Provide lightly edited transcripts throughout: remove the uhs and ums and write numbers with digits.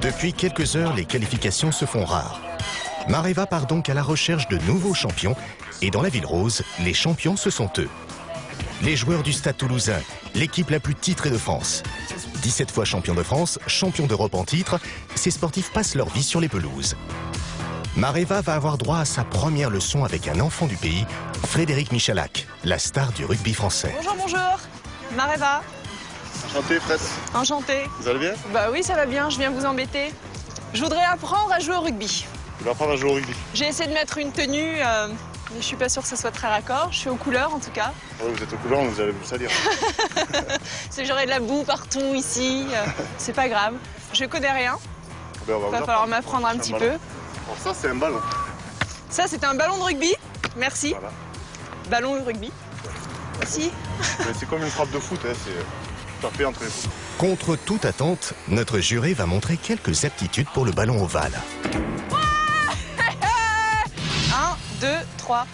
Depuis quelques heures, les qualifications se font rares. Mareva part donc à la recherche de nouveaux champions et dans la Ville Rose, les champions ce sont eux. Les joueurs du Stade Toulousain, l'équipe la plus titrée de France. 17 fois champion de France, champion d'Europe en titre, ces sportifs passent leur vie sur les pelouses. Mareva va avoir droit à sa première leçon avec un enfant du pays, Frédéric Michalak, la star du rugby français. Bonjour, bonjour. Mareva. Enchanté, Fraisse. Enchantée. Vous allez bien? Bah oui, ça va bien, je viens vous embêter. Je voudrais apprendre à jouer au rugby. Tu vas apprendre à jouer au rugby? J'ai essayé de mettre une tenue, mais je suis pas sûre que ce soit très raccord. Je suis aux couleurs en tout cas. Oui, vous êtes aux couleurs, vous allez vous salir. C'est que j'aurai de la boue partout ici. C'est pas grave. Je connais rien. Ben, Il va falloir m'apprendre un petit peu. Alors ça, c'est un ballon. Ça, c'est un ballon de rugby. Merci. Voilà. Ballon de rugby. Merci. C'est comme une frappe de foot, hein, c'est tapé entre les pouces. Contre toute attente, notre juré va montrer quelques aptitudes pour le ballon ovale. 1, 2, 3.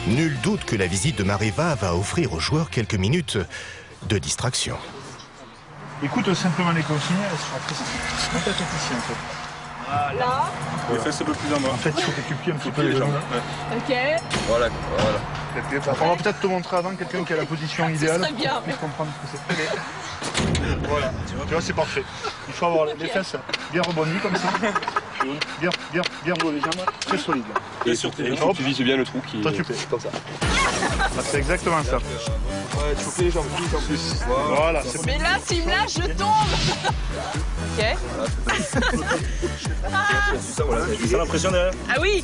Nul doute que la visite de Mareva va offrir aux joueurs quelques minutes de distraction. Écoute simplement les consignes, elles seront très simples. Mets ta tête ici en fait. Là. Les fesses un peu plus en bas. En fait, il faut que tu plies un petit peu les jambes. Ok. Voilà. On va peut-être te montrer avant quelqu'un qui a la position idéale. serait bien, Pour que tu puisses comprendre ce que c'est. Voilà. Tu vois, c'est parfait. Il faut avoir les fesses bien rebondies comme ça. Bien rouler les jambes, très solide. Et surtout, tu vises bien le trou qui Toi, tu plais. comme ça. Ah, c'est exactement ça. Ouais, tu fais les jambes plus en plus. Voilà, c'est Mais là, s'il me lâche, je tombe. Ok. C'est ça, voilà. C'est ça l'impression derrière. Ah oui.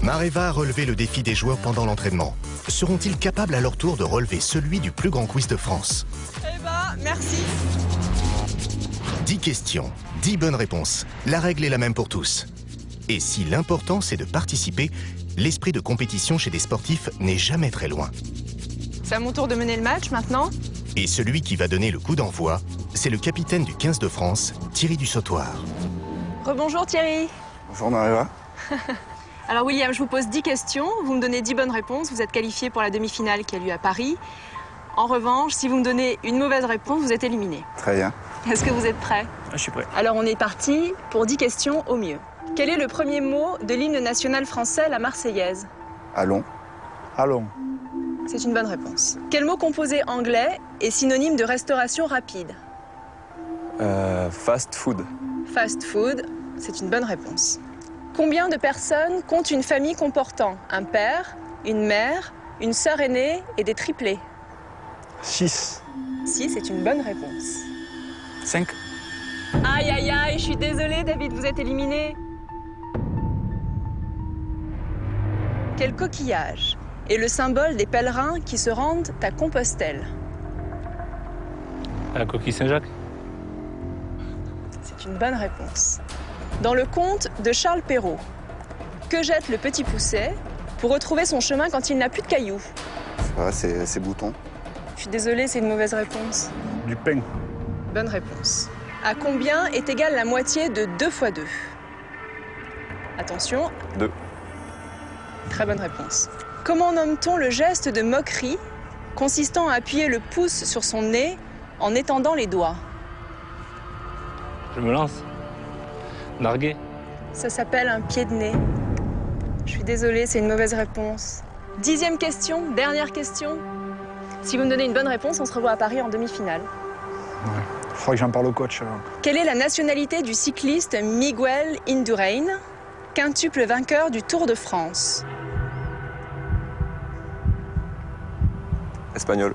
Mareva a relevé le défi des joueurs pendant l'entraînement. Seront-ils capables à leur tour de relever celui du plus grand quiz de France? Eh ben, merci. 10 questions, 10 bonnes réponses. La règle est la même pour tous. Et si l'important c'est de participer, l'esprit de compétition chez des sportifs n'est jamais très loin. C'est à mon tour de mener le match maintenant. Et celui qui va donner le coup d'envoi, c'est le capitaine du 15 de France, Thierry Dussautoir. Rebonjour Thierry. Bonjour, Mareva. Alors William, je vous pose 10 questions, vous me donnez 10 bonnes réponses, vous êtes qualifié pour la demi-finale qui a lieu à Paris. En revanche, si vous me donnez une mauvaise réponse, vous êtes éliminé. Très bien. Est-ce que vous êtes prêts? Je suis prêt. Alors on est parti pour 10 questions au mieux. Quel est le premier mot de l'hymne national français, la Marseillaise? Allons. Allons. C'est une bonne réponse. Quel mot composé anglais est synonyme de restauration rapide? Fast food. Fast food, c'est une bonne réponse. Combien de personnes compte une famille comportant un père, une mère, une sœur aînée et des triplés? 6. 6, c'est une bonne réponse. 5. Aïe, aïe, aïe, je suis désolée, David, vous êtes éliminé. Quel coquillage est le symbole des pèlerins qui se rendent à Compostelle? La coquille Saint-Jacques. C'est une bonne réponse. Dans le conte de Charles Perrault, que jette le petit Poucet pour retrouver son chemin quand il n'a plus de cailloux? Ouais, c'est bouton. Je suis désolée, c'est une mauvaise réponse. Du pain. Bonne réponse. À combien est égale la moitié de 2 fois 2? Attention. 2. Très bonne réponse. Comment nomme-t-on le geste de moquerie consistant à appuyer le pouce sur son nez en étendant les doigts? Je me lance. Narguer. Ça s'appelle un pied de nez. Je suis désolée, c'est une mauvaise réponse. 10e question, dernière question. Si vous me donnez une bonne réponse, on se revoit à Paris en demi-finale. Ouais. Il faudrait que j'en parle au coach. Quelle est la nationalité du cycliste Miguel Indurain, quintuple vainqueur du Tour de France? Espagnol.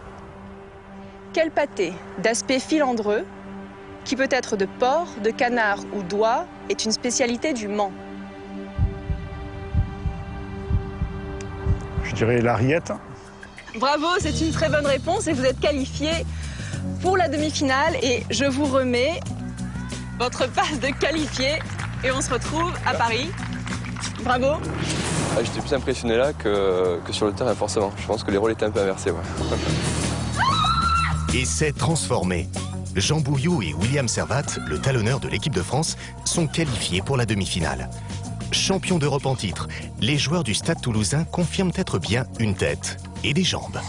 Quel pâté d'aspect filandreux, qui peut être de porc, de canard ou d'oie, est une spécialité du Mans? Je dirais la rillette. Bravo, c'est une très bonne réponse et vous êtes qualifié pour la demi-finale et je vous remets votre passe de qualifié et on se retrouve à Paris. Bravo. Ah, j'étais plus impressionné là que sur le terrain, forcément. Je pense que les rôles étaient un peu inversés. Ouais. Et c'est transformé. Jean Bouilloux et William Servat, le talonneur de l'équipe de France, sont qualifiés pour la demi-finale. Champions d'Europe en titre, les joueurs du Stade Toulousain confirment être bien une tête et des jambes.